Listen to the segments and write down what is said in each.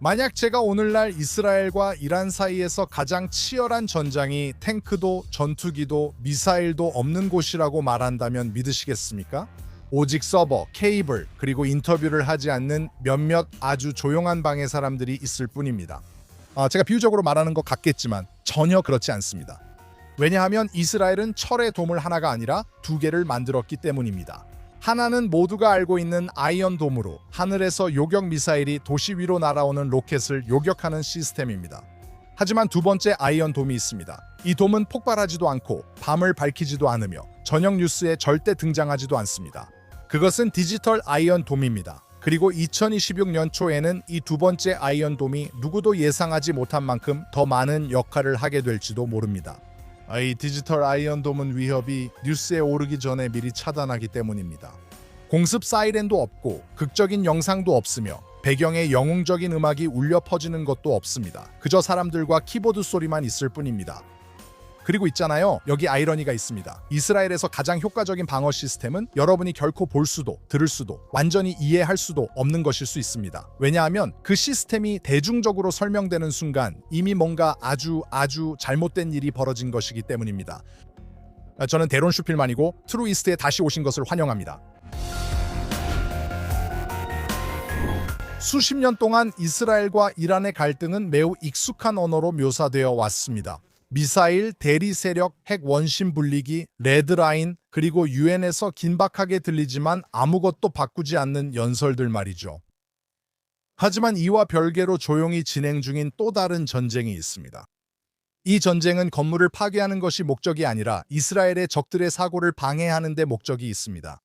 만약 제가 오늘날 이스라엘과 이란 사이에서 가장 치열한 전장이 탱크도 전투기도 미사일도 없는 곳이라고 말한다면 믿으시겠습니까? 오직 서버, 케이블, 그리고 인터뷰를 하지 않는 몇몇 아주 조용한 방의 사람들이 있을 뿐입니다. 제가 비유적으로 말하는 것 같겠지만 전혀 그렇지 않습니다. 왜냐하면 이스라엘은 철의 도물 하나가 아니라 두 개를 만들었기 때문입니다. 하나는 모두가 알고 있는 아이언돔으로 하늘에서 요격 미사일이 도시 위로 날아오는 로켓을 요격하는 시스템입니다. 하지만 두 번째 아이언돔이 있습니다. 이 돔은 폭발하지도 않고 밤을 밝히지도 않으며 저녁 뉴스에 절대 등장하지도 않습니다. 그것은 디지털 아이언돔입니다. 그리고 2026년 초에는 이 두 번째 아이언돔이 누구도 예상하지 못한 만큼 더 많은 역할을 하게 될지도 모릅니다. 이 디지털 아이언돔은 위협이 뉴스에 오르기 전에 미리 차단하기 때문입니다. 공습 사이렌도 없고 극적인 영상도 없으며 배경에 영웅적인 음악이 울려 퍼지는 것도 없습니다. 그저 사람들과 키보드 소리만 있을 뿐입니다. 그리고 있잖아요. 여기 아이러니가 있습니다. 이스라엘에서 가장 효과적인 방어 시스템은 여러분이 결코 볼 수도 들을 수도 완전히 이해할 수도 없는 것일 수 있습니다. 왜냐하면 그 시스템이 대중적으로 설명되는 순간 이미 뭔가 아주 잘못된 일이 벌어진 것이기 때문입니다. 저는 데론 슈필만이고 트루이스트에 다시 오신 것을 환영합니다. 수십 년 동안 이스라엘과 이란의 갈등은 매우 익숙한 언어로 묘사되어 왔습니다. 미사일, 대리 세력, 핵 원심 분리기, 레드라인, 그리고 유엔에서 긴박하게 들리지만 아무것도 바꾸지 않는 연설들 말이죠. 하지만 이와 별개로 조용히 진행 중인 또 다른 전쟁이 있습니다. 이 전쟁은 건물을 파괴하는 것이 목적이 아니라 이스라엘의 적들의 사고를 방해하는 데 목적이 있습니다.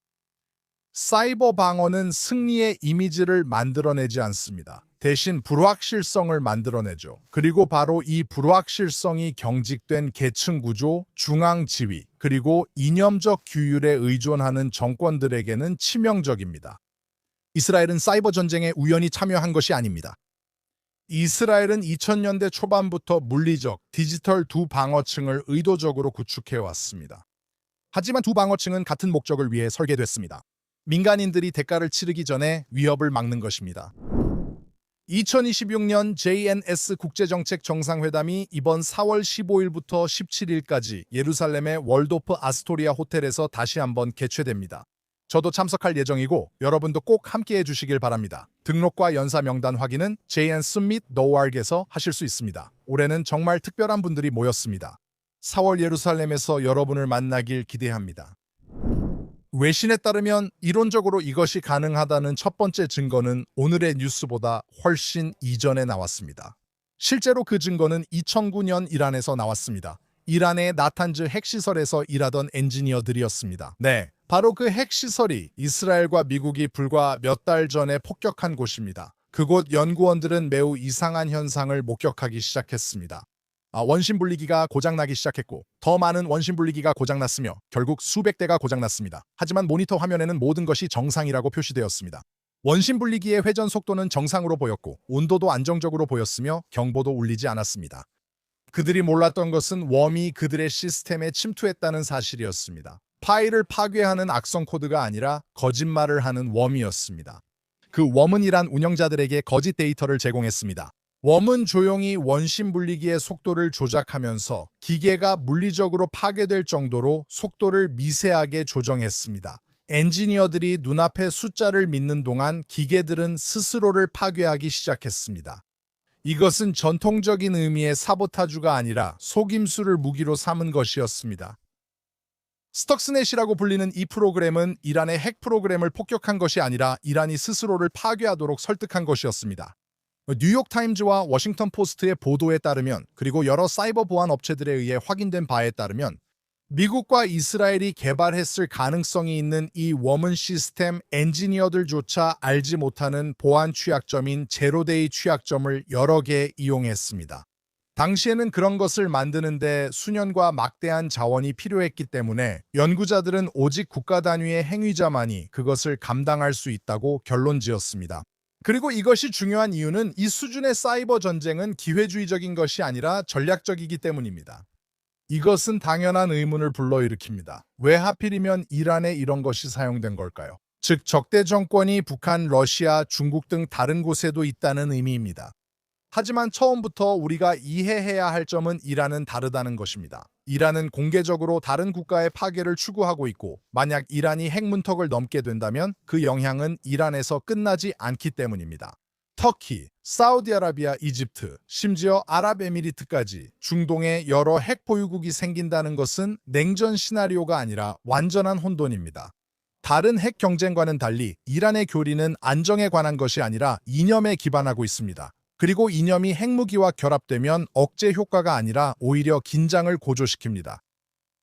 사이버 방어는 승리의 이미지를 만들어내지 않습니다. 대신 불확실성을 만들어내죠. 그리고 바로 이 불확실성이 경직된 계층 구조, 중앙 지위, 그리고 이념적 규율에 의존하는 정권들에게는 치명적입니다. 이스라엘은 사이버 전쟁에 우연히 참여한 것이 아닙니다. 이스라엘은 2000년대 초반부터 물리적, 디지털 두 방어층을 의도적으로 구축해왔습니다. 하지만 두 방어층은 같은 목적을 위해 설계됐습니다. 민간인들이 대가를 치르기 전에 위협을 막는 것입니다. 2026년 JNS 국제정책 정상회담이 이번 4월 15일부터 17일까지 예루살렘의 월도프 아스토리아 호텔에서 다시 한번 개최됩니다. 저도 참석할 예정이고 여러분도 꼭 함께해 주시길 바랍니다. 등록과 연사 명단 확인은 JNSmitNOARG에서 하실 수 있습니다. 올해는 정말 특별한 분들이 모였습니다. 4월 예루살렘에서 여러분을 만나길 기대합니다. 외신에 따르면 이론적으로 이것이 가능하다는 첫 번째 증거는 오늘의 뉴스보다 훨씬 이전에 나왔습니다. 실제로 그 증거는 2009년 이란에서 나왔습니다. 이란의 나탄즈 핵시설에서 일하던 엔지니어들이었습니다. 네, 바로 그 핵시설이 이스라엘과 미국이 불과 몇 달 전에 폭격한 곳입니다. 그곳 연구원들은 매우 이상한 현상을 목격하기 시작했습니다. 원심 분리기가 고장나기 시작했고 더 많은 원심 분리기가 고장났으며 결국 수백 대가 고장났습니다. 하지만 모니터 화면에는 모든 것이 정상이라고 표시되었습니다. 원심 분리기의 회전 속도는 정상으로 보였고 온도도 안정적으로 보였으며 경보도 울리지 않았습니다. 그들이 몰랐던 것은 웜이 그들의 시스템에 침투했다는 사실이었습니다. 파일을 파괴하는 악성 코드가 아니라 거짓말을 하는 웜이었습니다. 그 웜은 이란 운영자들에게 거짓 데이터를 제공했습니다. 웜은 조용히 원심 분리기의 속도를 조작하면서 기계가 물리적으로 파괴될 정도로 속도를 미세하게 조정했습니다. 엔지니어들이 눈앞의 숫자를 믿는 동안 기계들은 스스로를 파괴하기 시작했습니다. 이것은 전통적인 의미의 사보타주가 아니라 속임수를 무기로 삼은 것이었습니다. 스톡스넷이라고 불리는 이 프로그램은 이란의 핵 프로그램을 폭격한 것이 아니라 이란이 스스로를 파괴하도록 설득한 것이었습니다. 뉴욕타임즈와 워싱턴 포스트의 보도에 따르면 그리고 여러 사이버 보안 업체들에 의해 확인된 바에 따르면 미국과 이스라엘이 개발했을 가능성이 있는 이 웜은 시스템 엔지니어들조차 알지 못하는 보안 취약점인 제로데이 취약점을 여러 개 이용했습니다. 당시에는 그런 것을 만드는데 수년과 막대한 자원이 필요했기 때문에 연구자들은 오직 국가 단위의 행위자만이 그것을 감당할 수 있다고 결론지었습니다. 그리고 이것이 중요한 이유는 이 수준의 사이버 전쟁은 기회주의적인 것이 아니라 전략적이기 때문입니다. 이것은 당연한 의문을 불러일으킵니다. 왜 하필이면 이란에 이런 것이 사용된 걸까요? 즉 적대 정권이 북한, 러시아, 중국 등 다른 곳에도 있다는 의미입니다. 하지만 처음부터 우리가 이해해야 할 점은 이란은 다르다는 것입니다. 이란은 공개적으로 다른 국가의 파괴를 추구하고 있고, 만약 이란이 핵문턱을 넘게 된다면 그 영향은 이란에서 끝나지 않기 때문입니다. 터키, 사우디아라비아, 이집트, 심지어 아랍에미리트까지 중동에 여러 핵 보유국이 생긴다는 것은 냉전 시나리오가 아니라 완전한 혼돈입니다. 다른 핵 경쟁과는 달리 이란의 교리는 안정에 관한 것이 아니라 이념에 기반하고 있습니다. 그리고 이념이 핵무기와 결합되면 억제 효과가 아니라 오히려 긴장을 고조시킵니다.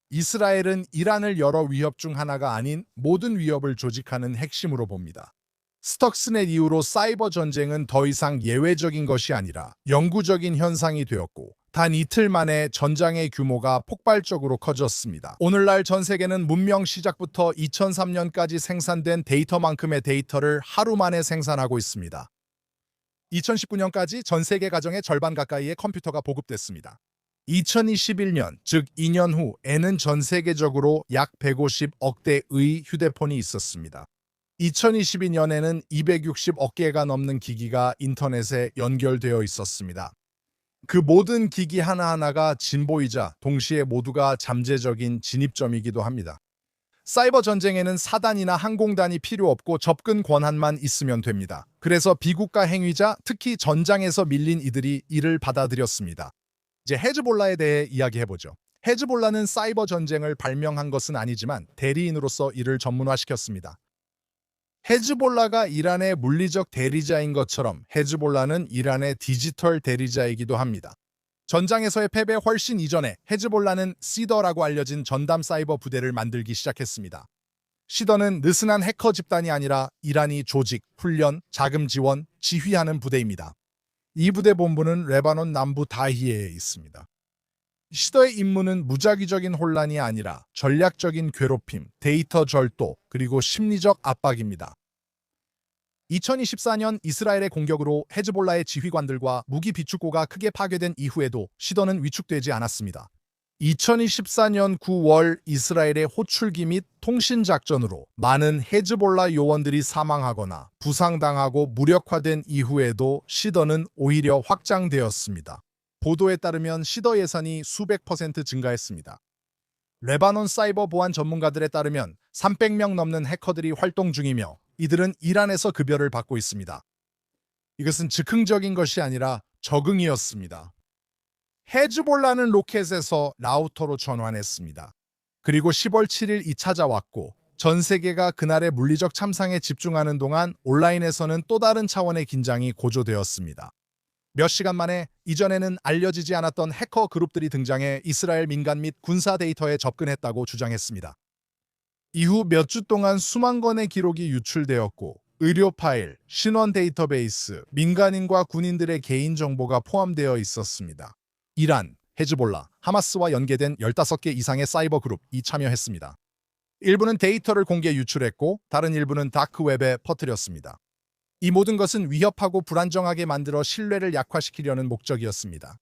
이스라엘은 이란을 여러 위협 중 하나가 아닌 모든 위협을 조직하는 핵심으로 봅니다. 스톡스넷 이후로 사이버 전쟁은 더 이상 예외적인 것이 아니라 영구적인 현상이 되었고, 단 이틀 만에 전장의 규모가 폭발적으로 커졌습니다. 오늘날 전 세계는 문명 시작부터 2003년까지 생산된 데이터만큼의 데이터를 하루 만에 생산하고 있습니다. 2019년까지 전 세계 가정의 절반 가까이의 컴퓨터가 보급됐습니다. 2021년, 즉 2년 후에는 전 세계적으로 약 150억 대의 휴대폰이 있었습니다. 2022년에는 260억 개가 넘는 기기가 인터넷에 연결되어 있었습니다. 그 모든 기기 하나하나가 진보이자 동시에 모두가 잠재적인 진입점이기도 합니다. 사이버 전쟁에는 사단이나 항공단이 필요 없고 접근 권한만 있으면 됩니다. 그래서 비국가 행위자, 특히 전장에서 밀린 이들이 이를 받아들였습니다. 이제 헤즈볼라에 대해 이야기해보죠. 헤즈볼라는 사이버 전쟁을 발명한 것은 아니지만 대리인으로서 이를 전문화시켰습니다. 헤즈볼라가 이란의 물리적 대리자인 것처럼 헤즈볼라는 이란의 디지털 대리자이기도 합니다. 전장에서의 패배 훨씬 이전에 헤즈볼라는 시더라고 알려진 전담 사이버 부대를 만들기 시작했습니다. 시더는 느슨한 해커 집단이 아니라 이란이 조직, 훈련, 자금 지원, 지휘하는 부대입니다. 이 부대 본부는 레바논 남부 다히에에 있습니다. 시더의 임무는 무작위적인 혼란이 아니라 전략적인 괴롭힘, 데이터 절도, 그리고 심리적 압박입니다. 2024년 이스라엘의 공격으로 헤즈볼라의 지휘관들과 무기 비축고가 크게 파괴된 이후에도 시더는 위축되지 않았습니다. 2024년 9월 이스라엘의 호출기 및 통신작전으로 많은 헤즈볼라 요원들이 사망하거나 부상당하고 무력화된 이후에도 시더는 오히려 확장되었습니다. 보도에 따르면 시더 예산이 수백 % 증가했습니다. 레바논 사이버 보안 전문가들에 따르면 300명 넘는 해커들이 활동 중이며 이들은 이란에서 급여를 받고 있습니다. 이것은 즉흥적인 것이 아니라 적응이었습니다. 헤즈볼라는 로켓에서 라우터로 전환했습니다. 그리고 10월 7일 찾아왔고 전 세계가 그날의 물리적 참상에 집중하는 동안 온라인에서는 또 다른 차원의 긴장이 고조되었습니다. 몇 시간 만에 이전에는 알려지지 않았던 해커 그룹들이 등장해 이스라엘 민간 및 군사 데이터에 접근했다고 주장했습니다. 이후 몇 주 동안 수만 건의 기록이 유출되었고 의료 파일, 신원 데이터베이스, 민간인과 군인들의 개인정보가 포함되어 있었습니다. 이란, 헤즈볼라, 하마스와 연계된 15개 이상의 사이버 그룹이 참여했습니다. 일부는 데이터를 공개 유출했고 다른 일부는 다크웹에 퍼뜨렸습니다. 이 모든 것은 위협하고 불안정하게 만들어 신뢰를 약화시키려는 목적이었습니다.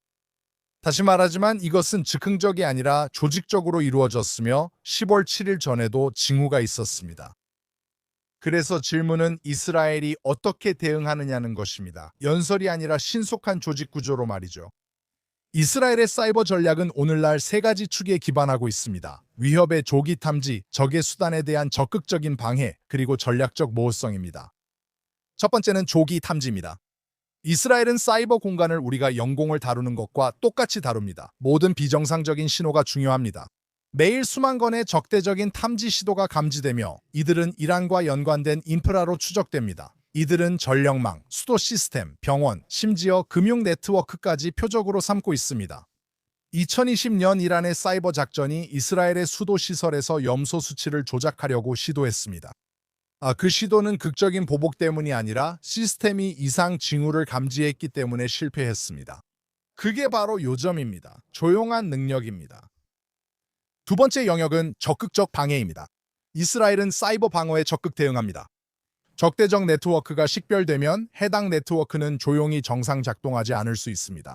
다시 말하지만 이것은 즉흥적이 아니라 조직적으로 이루어졌으며 10월 7일 전에도 징후가 있었습니다. 그래서 질문은 이스라엘이 어떻게 대응하느냐는 것입니다. 연설이 아니라 신속한 조직 구조로 말이죠. 이스라엘의 사이버 전략은 오늘날 세 가지 축에 기반하고 있습니다. 위협의 조기 탐지, 적의 수단에 대한 적극적인 방해, 그리고 전략적 모호성입니다. 첫 번째는 조기 탐지입니다. 이스라엘은 사이버 공간을 우리가 영공을 다루는 것과 똑같이 다룹니다. 모든 비정상적인 신호가 중요합니다. 매일 수만 건의 적대적인 탐지 시도가 감지되며 이들은 이란과 연관된 인프라로 추적됩니다. 이들은 전력망, 수도 시스템, 병원, 심지어 금융 네트워크까지 표적으로 삼고 있습니다. 2020년 이란의 사이버 작전이 이스라엘의 수도 시설에서 염소 수치를 조작하려고 시도했습니다. 그 시도는 극적인 보복 때문이 아니라 시스템이 이상 징후를 감지했기 때문에 실패했습니다. 그게 바로 요점입니다. 조용한 능력입니다. 두 번째 영역은 적극적 방해입니다. 이스라엘은 사이버 방어에 적극 대응합니다. 적대적 네트워크가 식별되면 해당 네트워크는 조용히 정상 작동하지 않을 수 있습니다.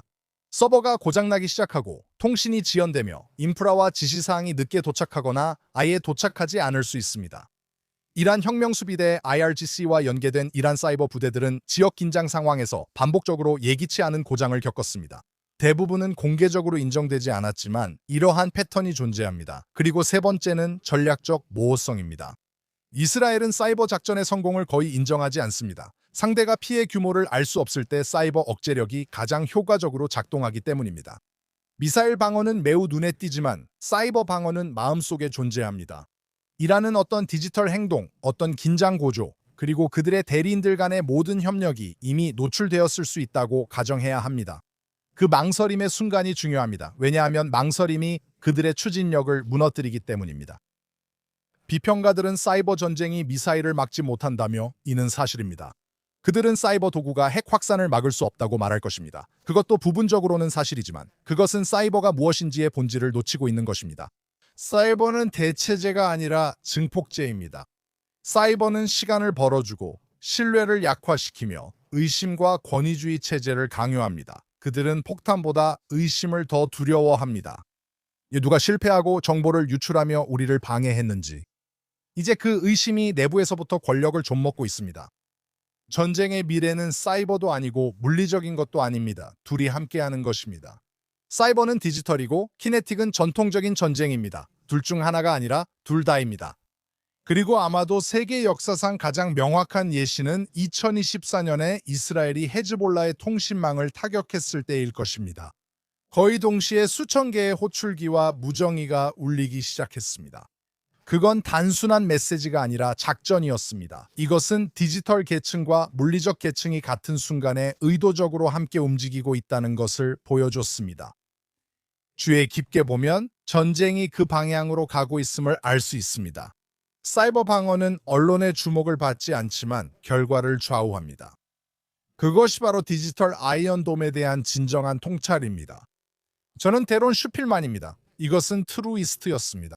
서버가 고장나기 시작하고 통신이 지연되며 인프라와 지시사항이 늦게 도착하거나 아예 도착하지 않을 수 있습니다. 이란 혁명수비대 IRGC와 연계된 이란 사이버 부대들은 지역 긴장 상황에서 반복적으로 예기치 않은 고장을 겪었습니다. 대부분은 공개적으로 인정되지 않았지만 이러한 패턴이 존재합니다. 그리고 세 번째는 전략적 모호성입니다. 이스라엘은 사이버 작전의 성공을 거의 인정하지 않습니다. 상대가 피해 규모를 알 수 없을 때 사이버 억제력이 가장 효과적으로 작동하기 때문입니다. 미사일 방어는 매우 눈에 띄지만 사이버 방어는 마음속에 존재합니다. 이란은 어떤 디지털 행동, 어떤 긴장 고조, 그리고 그들의 대리인들 간의 모든 협력이 이미 노출되었을 수 있다고 가정해야 합니다. 그 망설임의 순간이 중요합니다. 왜냐하면 망설임이 그들의 추진력을 무너뜨리기 때문입니다. 비평가들은 사이버 전쟁이 미사일을 막지 못한다며 이는 사실입니다. 그들은 사이버 도구가 핵 확산을 막을 수 없다고 말할 것입니다. 그것도 부분적으로는 사실이지만 그것은 사이버가 무엇인지의 본질을 놓치고 있는 것입니다. 사이버는 대체제가 아니라 증폭제입니다. 사이버는 시간을 벌어주고 신뢰를 약화시키며 의심과 권위주의 체제를 강요합니다. 그들은 폭탄보다 의심을 더 두려워합니다. 누가 실패하고 정보를 유출하며 우리를 방해했는지. 이제 그 의심이 내부에서부터 권력을 좀먹고 있습니다. 전쟁의 미래는 사이버도 아니고 물리적인 것도 아닙니다. 둘이 함께하는 것입니다. 사이버는 디지털이고 키네틱은 전통적인 전쟁입니다. 둘 중 하나가 아니라 둘 다입니다. 그리고 아마도 세계 역사상 가장 명확한 예시는 2024년에 이스라엘이 헤즈볼라의 통신망을 타격했을 때일 것입니다. 거의 동시에 수천 개의 호출기와 무정기가 울리기 시작했습니다. 그건 단순한 메시지가 아니라 작전이었습니다. 이것은 디지털 계층과 물리적 계층이 같은 순간에 의도적으로 함께 움직이고 있다는 것을 보여줬습니다. 주의 깊게 보면 전쟁이 그 방향으로 가고 있음을 알 수 있습니다. 사이버 방어는 언론의 주목을 받지 않지만 결과를 좌우합니다. 그것이 바로 디지털 아이언돔에 대한 진정한 통찰입니다. 저는 데론 슈필만입니다. 이것은 트루이스트였습니다.